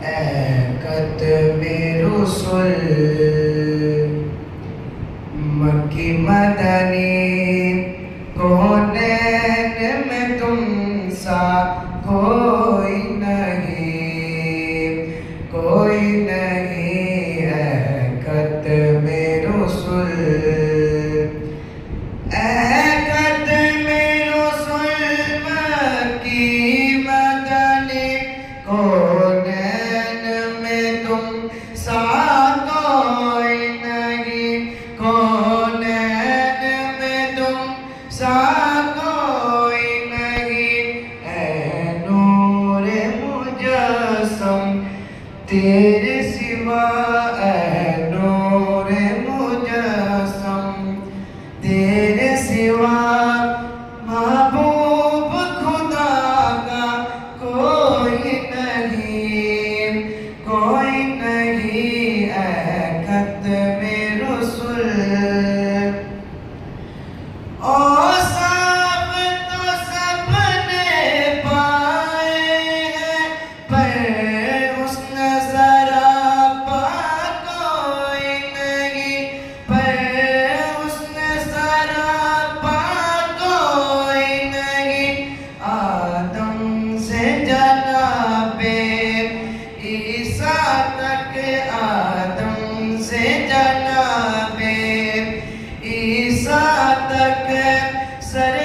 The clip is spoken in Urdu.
اے ختم رسل مکی مدنی کونین میں تم سا کوئی نہیں، کوئی نہیں ہے ختم رسل، اے ختم رسل مکی مدنی کونین میں تم سا کوئی نہیں، کونین میں تم سا کوئی نہیں، اے نور مجسم تیرے سوا، اے نور مجسم تیرے سوا محبوب خدا کا کوئی نہیں، کوئی نہیں، اے ختم رسل۔ اوصاف تو سب نے پائے ہیں پر حسن سراپا کوئی نہیں، پر حسن سراپا کوئی نہیں، آدم سے جناب عیسیٰ تک، آدم سے جناب عیسیٰ تک سر